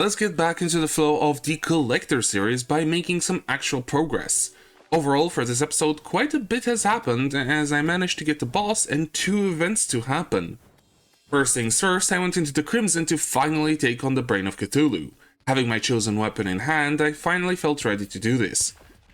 Let's get back into the flow of the Collector Series by making some actual progress. Overall, for this episode, quite a bit has happened as I managed to get the boss and 2 events to happen. First things first, I went into the Crimson to finally take on the Brain of Cthulhu. Having my chosen weapon in hand, I finally felt ready to do this.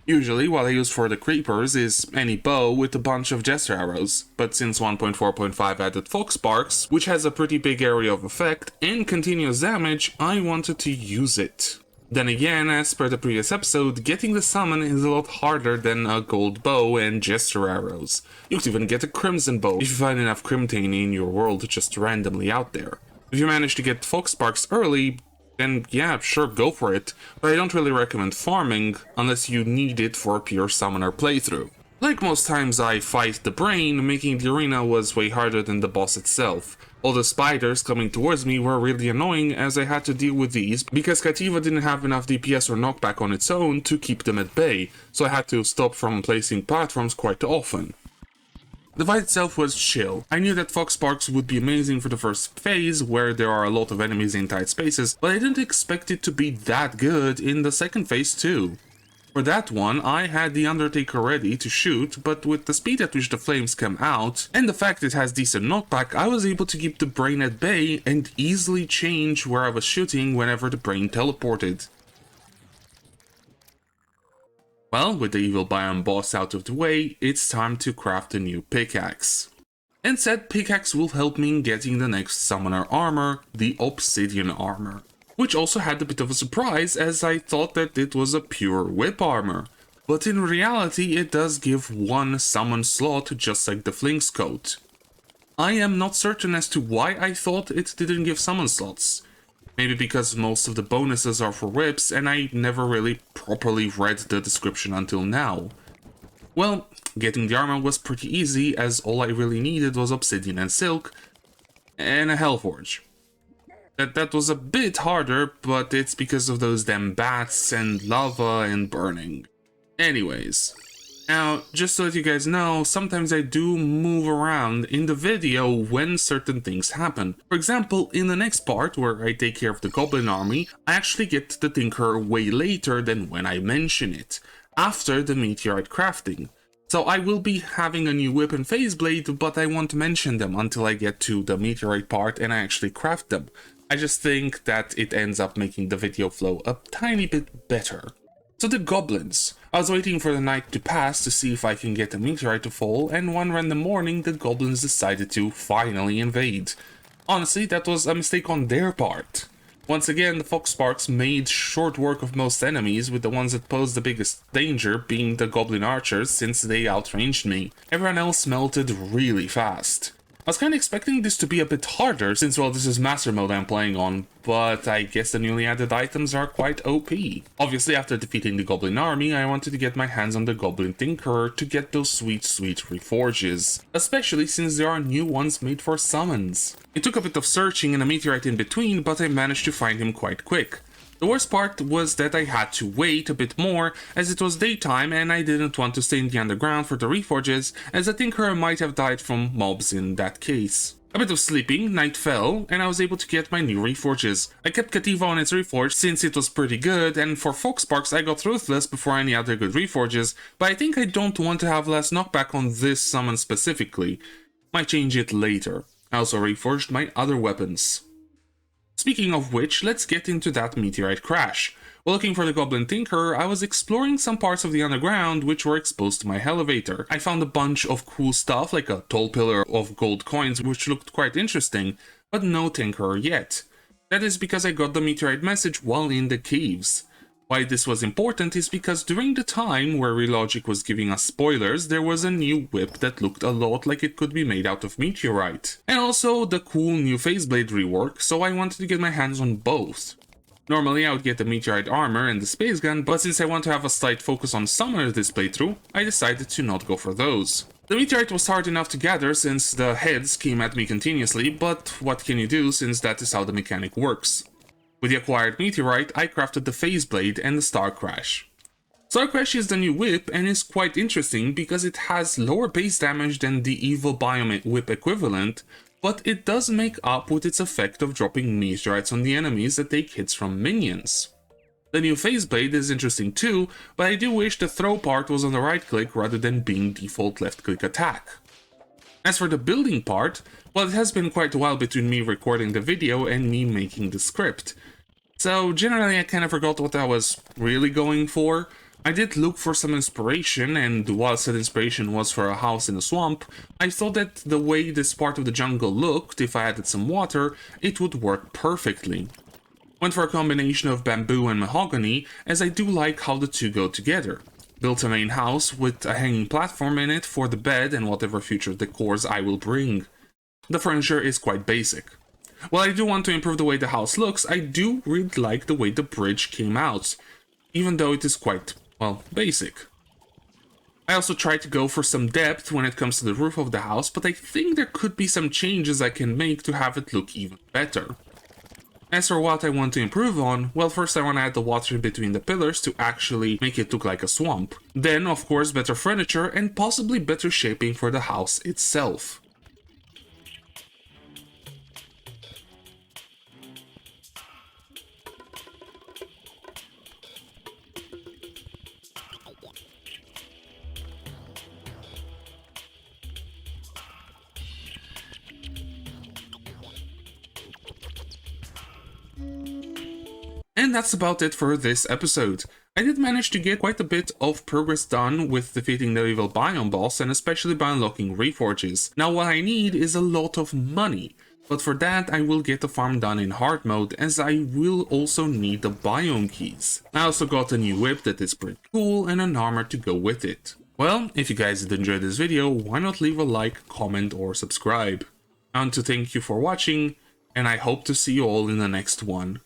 Usually, what I use for the creepers is any bow with a bunch of jester arrows, but since 1.4.5 added Fox Sparks, which has a pretty big area of effect and continuous damage, I wanted to use it. Then again, as per the previous episode, getting the summon is a lot harder than a gold bow and jester arrows. You could even get a crimson bow if you find enough crimtane in your world just randomly out there. If you manage to get Fox Sparks early, then yeah, sure, go for it, but I don't really recommend farming unless you need it for a pure summoner playthrough. Like most times I fight the brain, making the arena was way harder than the boss itself. All the spiders coming towards me were really annoying as I had to deal with these because Kativa didn't have enough DPS or knockback on its own to keep them at bay, so I had to stop from placing platforms quite often. The fight itself was chill. I knew that Fox Sparks would be amazing for the first phase, where there are a lot of enemies in tight spaces, but I didn't expect it to be that good in the second phase too. For that one, I had the Undertaker ready to shoot, but with the speed at which the flames come out, and the fact it has decent knockback, I was able to keep the brain at bay and easily change where I was shooting whenever the brain teleported. Well, with the evil biome boss out of the way, it's time to craft a new pickaxe. And said pickaxe will help me in getting the next summoner armor, the obsidian armor. Which also had a bit of a surprise as I thought that it was a pure whip armor. But in reality it does give 1 summon slot just like the Flink's coat. I am not certain as to why I thought it didn't give summon slots. Maybe because most of the bonuses are for whips and I never really properly read the description until now. Well, getting the armor was pretty easy as all I really needed was obsidian and silk and a hellforge. That was a bit harder, but it's because of those damn bats and lava and burning. Anyways. Now, just to let you guys know, sometimes I do move around in the video when certain things happen. For example, in the next part, where I take care of the goblin army, I actually get the Tinker way later than when I mention it, after the meteorite crafting. So I will be having a new whip and phase blade, but I won't mention them until I get to the meteorite part and I actually craft them. I just think that it ends up making the video flow a tiny bit better. So the goblins. I was waiting for the night to pass to see if I can get a meteorite to fall, and one random morning the goblins decided to finally invade. Honestly, that was a mistake on their part. Once again, the Fox Sparks made short work of most enemies, with the ones that posed the biggest danger being the goblin archers since they outranged me. Everyone else melted really fast. I was kinda expecting this to be a bit harder since, well, this is Master Mode I'm playing on, but I guess the newly added items are quite OP. Obviously, after defeating the Goblin army, I wanted to get my hands on the Goblin Tinkerer to get those sweet reforges, especially since there are new ones made for summons. It took a bit of searching and a meteorite in between, but I managed to find him quite quick. The worst part was that I had to wait a bit more as it was daytime and I didn't want to stay in the underground for the reforges as the Tinkerer might have died from mobs in that case. A bit of sleeping, night fell, and I was able to get my new reforges. I kept Kativa on its reforge since it was pretty good, and for Fox Sparks I got Ruthless before any other good reforges, but I think I don't want to have less knockback on this summon specifically. Might change it later. I also reforged my other weapons. Speaking of which, let's get into that meteorite crash. While looking for the Goblin Tinkerer, I was exploring some parts of the underground which were exposed to my elevator. I found a bunch of cool stuff like a tall pillar of gold coins which looked quite interesting, but no Tinkerer yet. That is because I got the meteorite message while in the caves. Why this was important is because during the time where Relogic was giving us spoilers, there was a new whip that looked a lot like it could be made out of meteorite. And also the cool new phase blade rework, so I wanted to get my hands on both. Normally I would get the meteorite armor and the space gun, but since I want to have a slight focus on summoner this playthrough, I decided to not go for those. The meteorite was hard enough to gather since the heads came at me continuously, but what can you do since that is how the mechanic works. With the acquired meteorite, I crafted the phase blade and the Star Crash. Star Crash is the new whip and is quite interesting because it has lower base damage than the evil biome whip equivalent, but it does make up with its effect of dropping meteorites on the enemies that take hits from minions. The new phase blade is interesting too, but I do wish the throw part was on the right click rather than being default left click attack. As for the building part, well, it has been quite a while between me recording the video and me making the script. So generally I kind of forgot what I was really going for. I did look for some inspiration, and while said inspiration was for a house in a swamp, I thought that the way this part of the jungle looked, if I added some water, it would work perfectly. Went for a combination of bamboo and mahogany, as I do like how the two go together. Built a main house with a hanging platform in it for the bed and whatever future decors I will bring. The furniture is quite basic. While I do want to improve the way the house looks, I do really like the way the bridge came out, even though it is quite, well, basic. I also tried to go for some depth when it comes to the roof of the house, but I think there could be some changes I can make to have it look even better. As for what I want to improve on, well, first I want to add the water in between the pillars to actually make it look like a swamp. Then, of course, better furniture and possibly better shaping for the house itself. And that's about it for this episode. I did manage to get quite a bit of progress done with defeating the evil biome boss, and especially by unlocking reforges. Now what I need is a lot of money, but for that I will get the farm done in hard mode, as I will also need the biome keys. I also got a new whip that is pretty cool and an armor to go with it. Well, if you guys did enjoy this video, why not leave a like, comment or subscribe? I want to thank you for watching, and I hope to see you all in the next one.